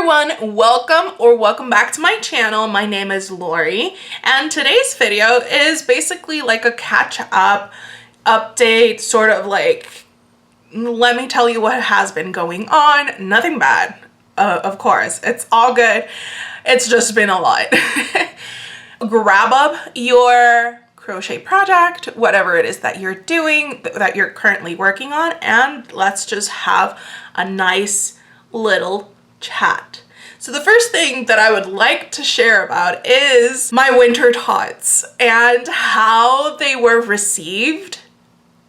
everyone, welcome back to my channel. My name is Lori, and today's video is basically like a catch-up update, sort of like, let me tell you what has been going on. Nothing bad, of course, it's all good. It's just been a lot. Grab up your crochet project, whatever it is that you're doing, that you're currently working on, and let's just have a nice little chat. So the first thing that I would like to share about is my winter tots and how they were received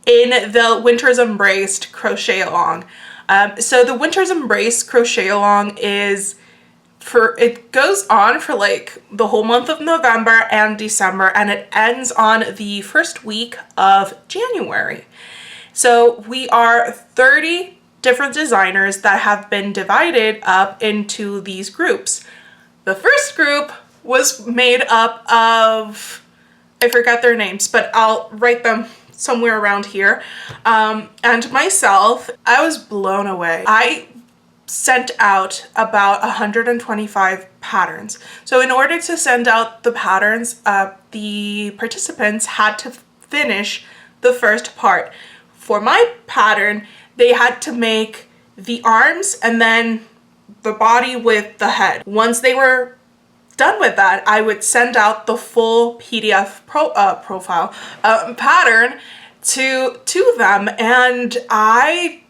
in the Winter's Embraced crochet along. So the Winter's Embraced crochet along it goes on for like the whole month of November and December, and it ends on the first week of January. So we are 30 different designers that have been divided up into these groups. The first group was made up of, I forgot their names, but I'll write them somewhere around here. And myself, I was blown away. I sent out about 125 patterns. So in order to send out the patterns, the participants had to finish the first part. For my pattern, they had to make the arms and then the body with the head. Once they were done with that, I would send out the full PDF pattern to them, and I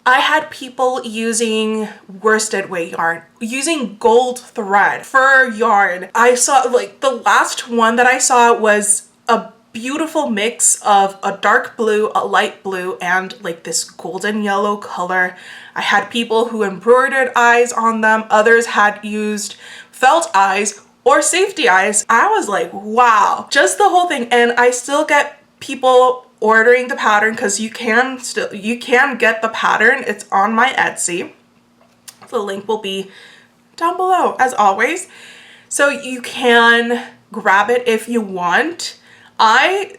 had people using worsted weight yarn, using gold thread, fur yarn. I saw, like, the last one that I saw was a beautiful mix of a dark blue, a light blue, and like this golden yellow color. I had people who embroidered eyes on them. Others had used felt eyes or safety eyes. I was like, wow, just the whole thing. And I still get people ordering the pattern because you can get the pattern. It's on my Etsy. The link will be down below as always. So you can grab it if you want. I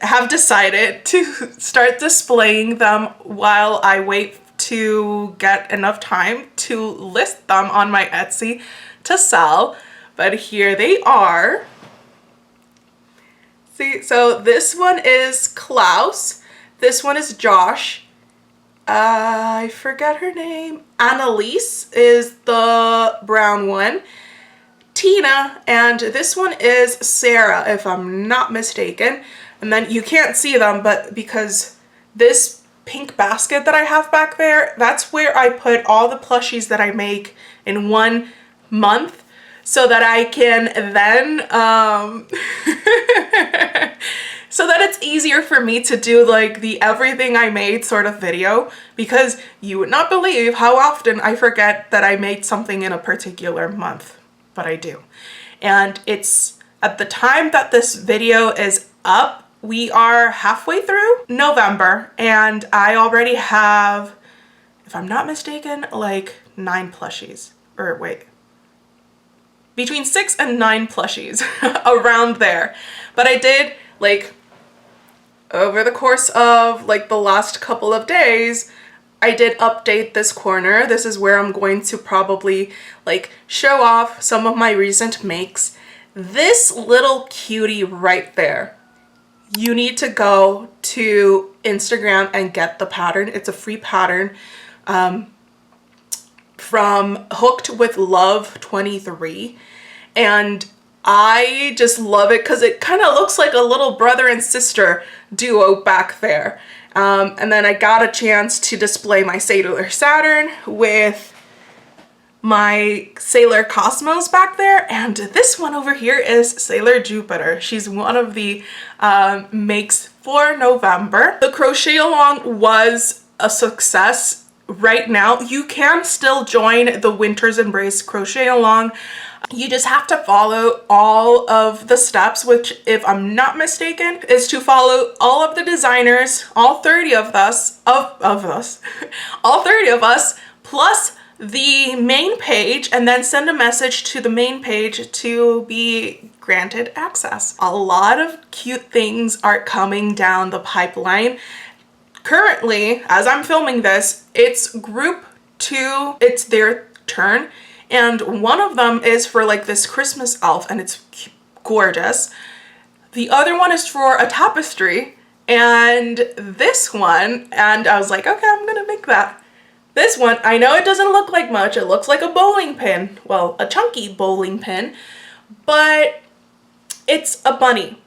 have decided to start displaying them while I wait to get enough time to list them on my Etsy to sell. But here they are. See, so this one is Klaus. This one is Josh. I forget her name. Annalise is the brown one. Tina, and this one is Sarah, if I'm not mistaken. And then you can't see them, but because this pink basket that I have back there, that's where I put all the plushies that I make in 1 month, so that I can then so that it's easier for me to do like the everything I made sort of video, because you would not believe how often I forget that I made something in a particular month. But I do. And it's at the time that this video is up, we are halfway through November, and I already have, if I'm not mistaken, like 9 plushies, or wait, between 6 and 9 plushies around there. But I did, like, over the course of like the last couple of days, I did update this corner. This is where I'm going to probably like show off some of my recent makes. This little cutie right there, you need to go to Instagram and get the pattern. It's a free pattern from Hooked with Love 23, and I just love it because it kind of looks like a little brother and sister duo back there. And then I got a chance to display my Sailor Saturn with my Sailor Cosmos back there, and this one over here is Sailor Jupiter. She's one of the makes for November. The crochet along was a success. Right now you can still join the Winter's Embrace crochet along. You just have to follow all of the steps, which, if I'm not mistaken, is to follow all of the designers, all 30 of us, all 30 of us, plus the main page, and then send a message to the main page to be granted access. A lot of cute things are coming down the pipeline. Currently, as I'm filming this, it's group 2, it's their turn. And one of them is for like this Christmas elf, and it's gorgeous. The other one is for a tapestry, and this one, and I was like, okay, I'm gonna make that. This one, I know it doesn't look like much. It looks like a bowling pin. Well, a chunky bowling pin, but it's a bunny.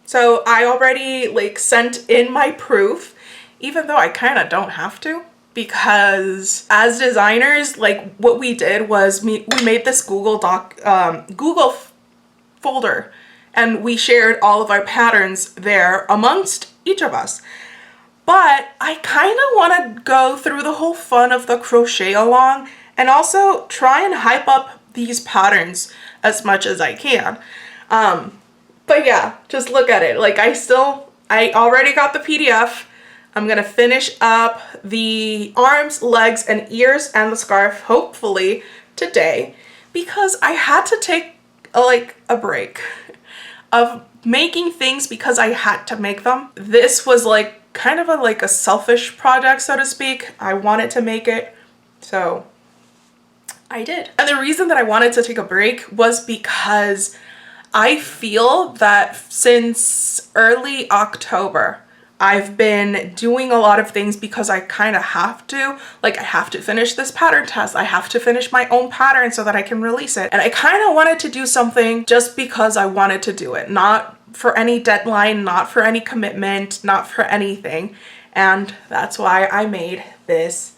So I already like sent in my proof, even though I kind of don't have to, because as designers, like what we did was we made this Google folder, and we shared all of our patterns there amongst each of us. But I kind of want to go through the whole fun of the crochet along, and also try and hype up these patterns as much as I can. But yeah, just look at it. Like I already got the PDF. I'm gonna finish up the arms, legs, and ears and the scarf hopefully today, because I had to take a break of making things because I had to make them. This was like kind of a selfish project, so to speak. I wanted to make it, so I did. And the reason that I wanted to take a break was because I feel that since early October, I've been doing a lot of things because I kind of have to. Like, I have to finish this pattern test. I have to finish my own pattern so that I can release it. And I kind of wanted to do something just because I wanted to do it. Not for any deadline, not for any commitment, not for anything. And that's why I made this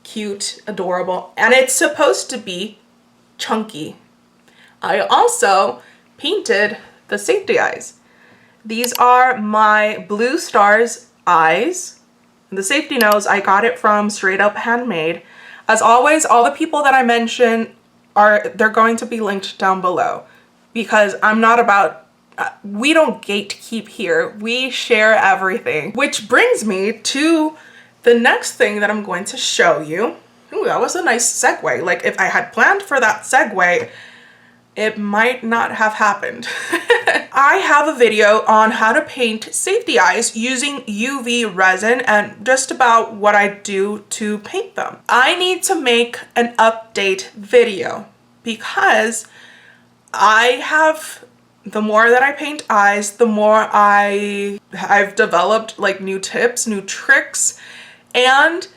cute, adorable, and it's supposed to be chunky. I also painted the safety eyes. These are my Blue Stars eyes. The safety nose, I got it from Straight Up Handmade. As always, all the people that I mention they're going to be linked down below, because I'm not about, we don't gatekeep here. We share everything. Which brings me to the next thing that I'm going to show you. Ooh, that was a nice segue. Like, if I had planned for that segue, it might not have happened. I have a video on how to paint safety eyes using UV resin and just about what I do to paint them. I need to make an update video because the more that I paint eyes, the more I've developed like new tips, new tricks. And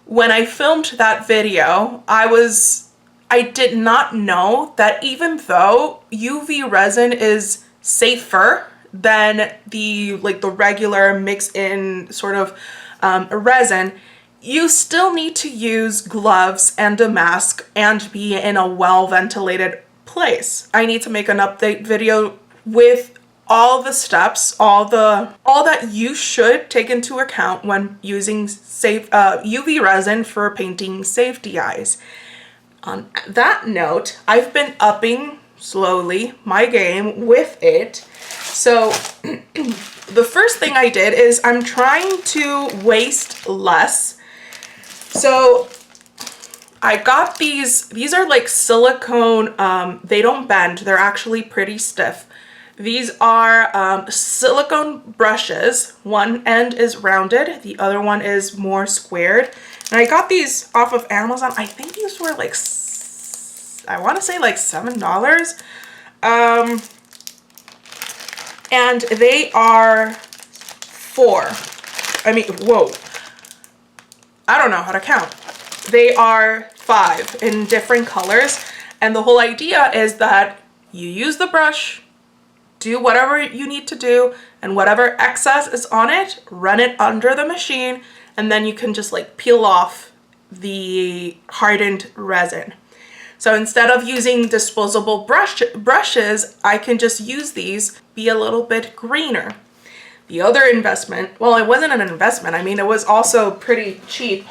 when I filmed that video, I did not know that even though UV resin is safer than the regular mix-in sort of resin, you still need to use gloves and a mask and be in a well-ventilated place. I need to make an update video with all the steps, all that you should take into account when using UV resin for painting safety eyes. On that note, I've been upping slowly my game with it. So the first thing I did is I'm trying to waste less. So I got these are like silicone, they don't bend, they're actually pretty stiff. These are silicone brushes. One end is rounded, the other one is more squared. And I got these off of Amazon. I think these were like, I want to say like $7. And they are I don't know how to count. They are 5 in different colors. And the whole idea is that you use the brush, do whatever you need to do, and whatever excess is on it, run it under the machine, and then you can just like peel off the hardened resin. So instead of using disposable brushes, I can just use these, be a little bit greener. The other investment, well, it wasn't an investment. I mean, it was also pretty cheap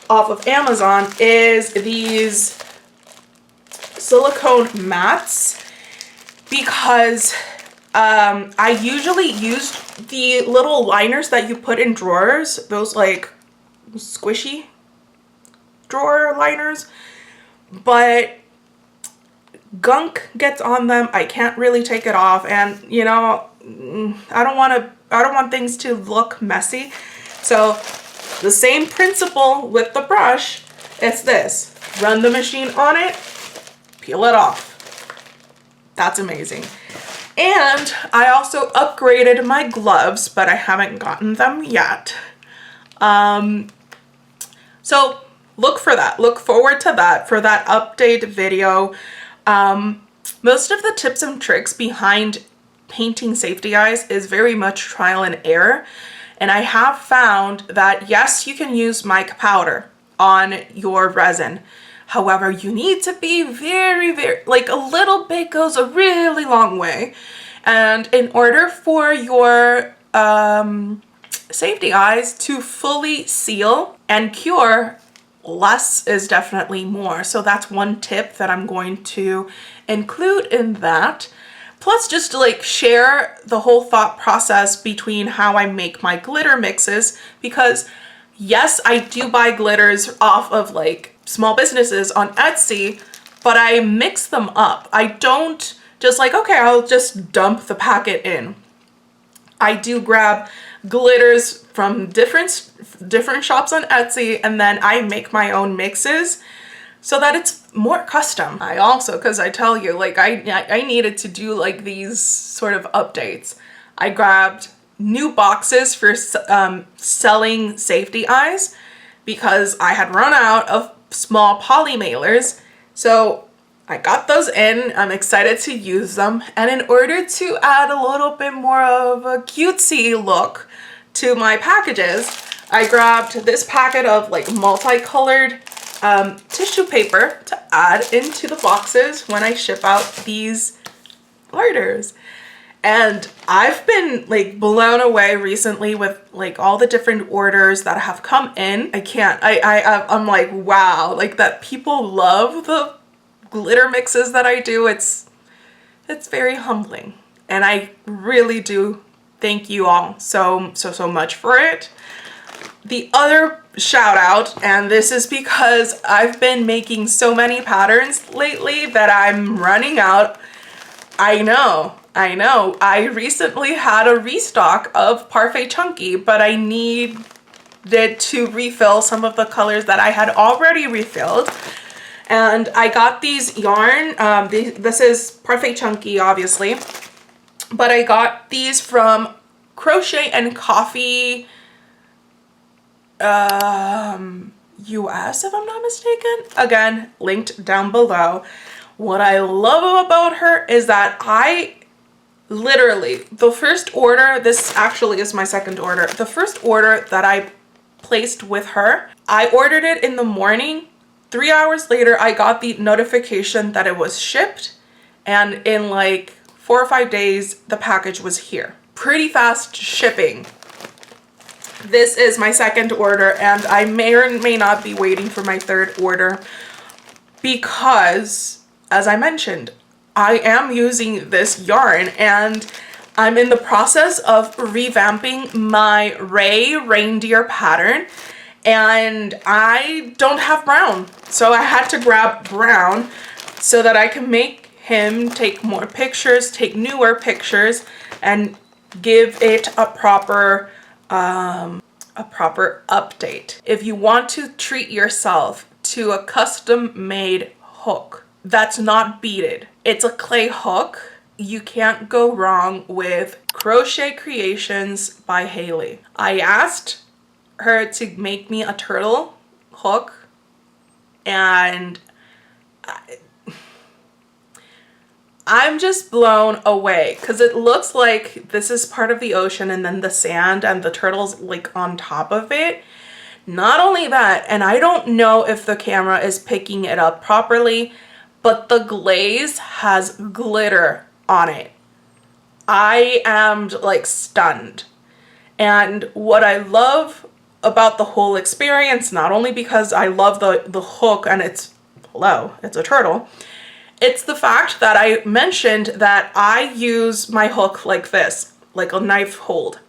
off of Amazon, is these silicone mats, because I usually use the little liners that you put in drawers, those like squishy drawer liners, but gunk gets on them. I can't really take it off, and you know, I don't want things to look messy. So the same principle with the brush It's this. Run the machine on it, peel it off. That's amazing. And I also upgraded my gloves, but I haven't gotten them yet. So look for that. Look forward to that, for that update video. Most of the tips and tricks behind painting safety eyes is very much trial and error. And I have found that yes, you can use mica powder on your resin. However, you need to be very, like a little bit goes a really long way. And in order for your safety eyes to fully seal and cure, less is definitely more. So that's one tip that I'm going to include in that. Plus, just to like share the whole thought process between how I make my glitter mixes, because yes, I do buy glitters off of like small businesses on Etsy, but I mix them up. I don't just like, okay, I'll just dump the packet in. I do grab glitters from different shops on Etsy, and then I make my own mixes so that it's more custom. I also, because I tell you, like I needed to do like these sort of updates. I grabbed new boxes for selling safety eyes because I had run out of small poly mailers. So I got those in. I'm excited to use them. And in order to add a little bit more of a cutesy look to my packages, I grabbed this packet of like multicolored tissue paper to add into the boxes when I ship out these orders. And I've been like blown away recently with like all the different orders that have come in. I'm like, wow, like that people love the glitter mixes that I do. It's very humbling. And I really do thank you all so much for it. The other shout out, and this is because I've been making so many patterns lately that I'm running out. I know. I recently had a restock of Parfait Chunky, but I needed to refill some of the colors that I had already refilled. And I got these yarn. This is Parfait Chunky, obviously. But I got these from Crochet and Coffee US, if I'm not mistaken. Again, linked down below. What I love about her is that I literally, the first order, this actually is my second order, the first order that I placed with her, I ordered it in the morning. 3 hours later, I got the notification that it was shipped, and in like 4 or 5 days, the package was here. Pretty fast shipping. This is my second order, and I may or may not be waiting for my third order because, as I mentioned, I am using this yarn and I'm in the process of revamping my Ray reindeer pattern, and I don't have brown. So I had to grab brown so that I can make him take more pictures, take newer pictures, and give it a proper update. If you want to treat yourself to a custom-made hook that's not beaded, it's a clay hook. You can't go wrong with Crochet Creations by Haley. I asked her to make me a turtle hook, and I'm just blown away because it looks like this is part of the ocean and then the sand and the turtle's like on top of it. Not only that, and I don't know if the camera is picking it up properly, but the glaze has glitter on it. I am like stunned. And what I love about the whole experience, not only because I love the hook and it's a turtle, it's the fact that I mentioned that I use my hook like this, like a knife hold.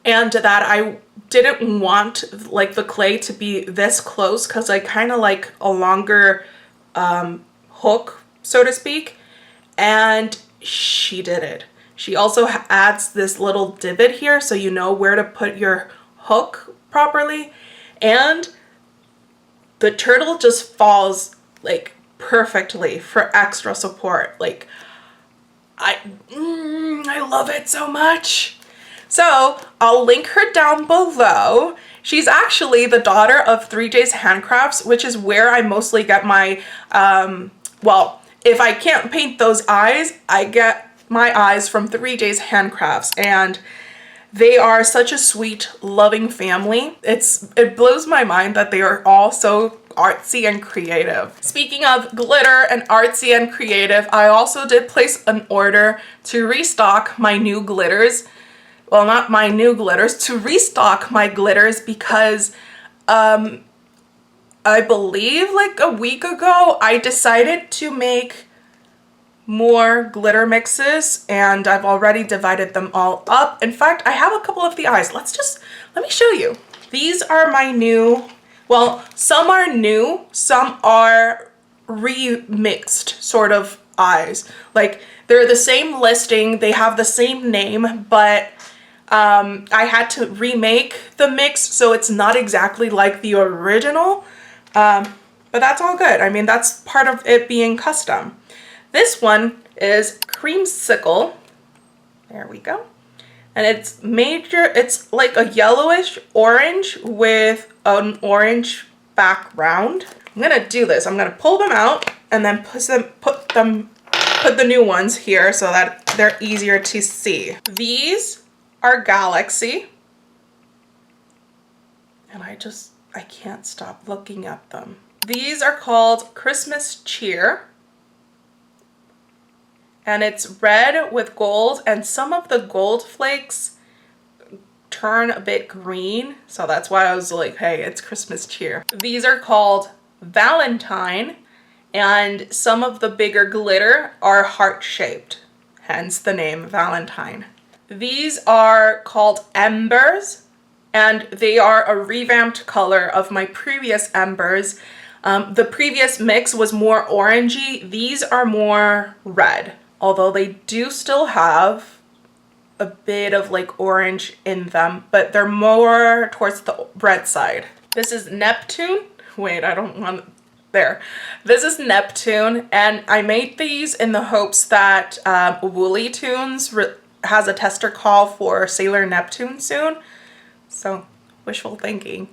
And that I didn't want like the clay to be this close because I kind of like a longer hook, so to speak. And she did it. She also adds this little divot here so you know where to put your hook properly. And the turtle just falls like perfectly for extra support. Like I love it so much. So I'll link her down below. She's actually the daughter of 3J's Handcrafts, which is where I mostly get my, well, if I can't paint those eyes, I get my eyes from 3J's Handcrafts, and they are such a sweet, loving family. It blows my mind that they are all so artsy and creative. Speaking of glitter and artsy and creative, I also did place an order to restock my new glitters. Well, not my new glitters, to restock my glitters because I believe like a week ago I decided to make more glitter mixes, and I've already divided them all up. In fact, I have a couple of the eyes. Let me show you. These are my new, well, some are new, some are remixed sort of eyes. Like they're the same listing, they have the same name, but I had to remake the mix so it's not exactly like the original, but that's all good. I mean, that's part of it being custom. This one is Creamsicle. There we go. And it's like a yellowish orange with an orange background. I'm gonna do this. I'm gonna pull them out and then put the new ones here so that they're easier to see. These are Galaxy. And I can't stop looking at them. These are called Christmas Cheer. And it's red with gold, and some of the gold flakes turn a bit green. So that's why I was like, hey, it's Christmas cheer. These are called Valentine, and some of the bigger glitter are heart-shaped, hence the name Valentine. These are called Embers, and they are a revamped color of my previous Embers. The previous mix was more orangey. These are more red. Although they do still have a bit of like orange in them, but they're more towards the red side. This is Neptune. Wait, I don't want, there. This is Neptune, and I made these in the hopes that Woolly Tunes has a tester call for Sailor Neptune soon. So wishful thinking.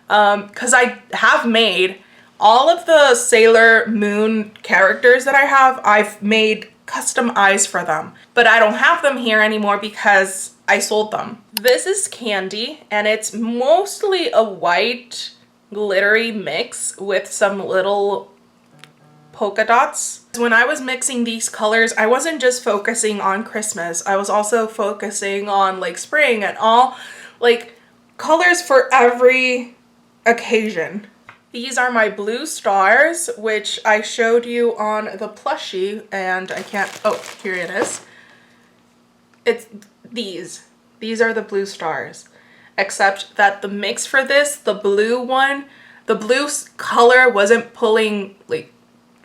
Because I have made all of the Sailor Moon characters that I have, I've made custom eyes for them, but I don't have them here anymore because I sold them. This is Candy, and it's mostly a white glittery mix with some little polka dots. When I was mixing these colors, I wasn't just focusing on Christmas, I was also focusing on like spring and all like colors for every occasion. These are my blue stars, which I showed you on the plushie, and I can't, oh, here it is. It's these. These are the blue stars. Except that the mix for this, the blue one, the blue color wasn't pulling, like,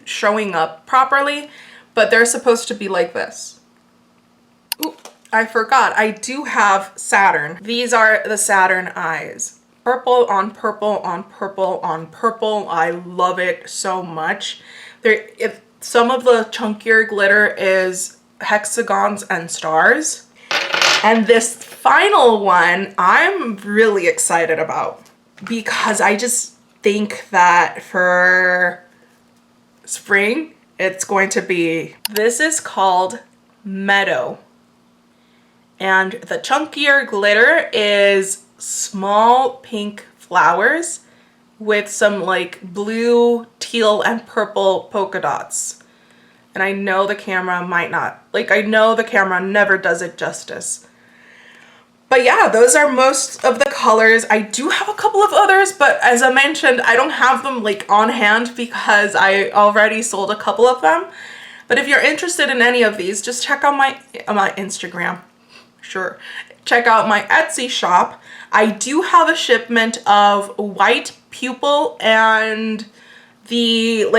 showing up properly, but they're supposed to be like this. Ooh, I forgot, I do have Saturn. These are the Saturn eyes. Purple on purple on purple on purple. I love it so much. Some of the chunkier glitter is hexagons and stars. And this final one I'm really excited about because I just think that for spring it's going to be, this is called Meadow. And the chunkier glitter is small pink flowers with some like blue, teal, and purple polka dots. And I know the camera might not, like I know the camera never does it justice. But yeah, those are most of the colors. I do have a couple of others, but as I mentioned, I don't have them like on hand because I already sold a couple of them. But if you're interested in any of these, just check out my Instagram. Sure. Check out my Etsy shop. I do have a shipment of white pupil and the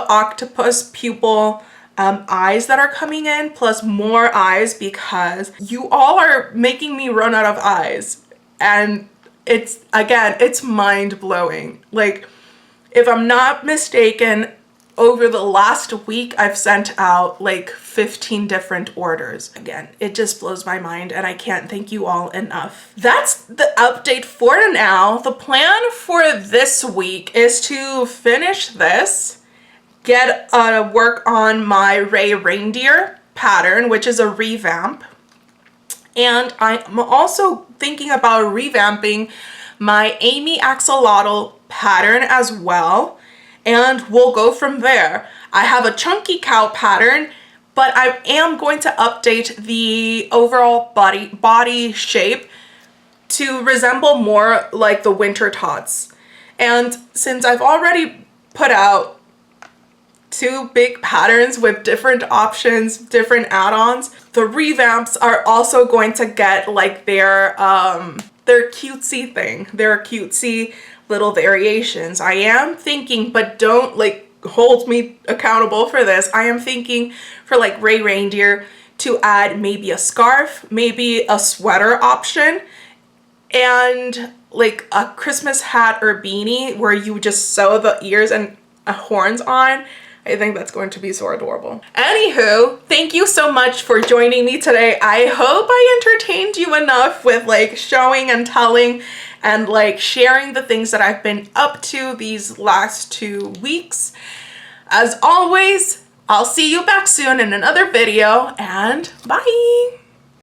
octopus pupil eyes that are coming in, plus more eyes because you all are making me run out of eyes. And it's, again, it's mind-blowing. Like, If I'm not mistaken, over the last week, I've sent out like 15 different orders. Again, it just blows my mind and I can't thank you all enough. That's the update for now. The plan for this week is to finish this, get work on my Ray Reindeer pattern, which is a revamp. And I'm also thinking about revamping my Amy Axolotl pattern as well. And we'll go from there. I have a chunky cow pattern, but I am going to update the overall body shape to resemble more like the winter tots. And since I've already put out 2 big patterns with different options, different add-ons, the revamps are also going to get like their cutesy thing, their cutesy little variations. I am thinking, but don't like hold me accountable for this, I am thinking for like Ray Reindeer to add maybe a scarf, maybe a sweater option, and like a Christmas hat or beanie where you just sew the ears and horns on. I think that's going to be so adorable. Anywho, thank you so much for joining me today. I hope I entertained you enough with like showing and telling and like sharing the things that I've been up to these last 2 weeks. As always, I'll see you back soon in another video, and bye!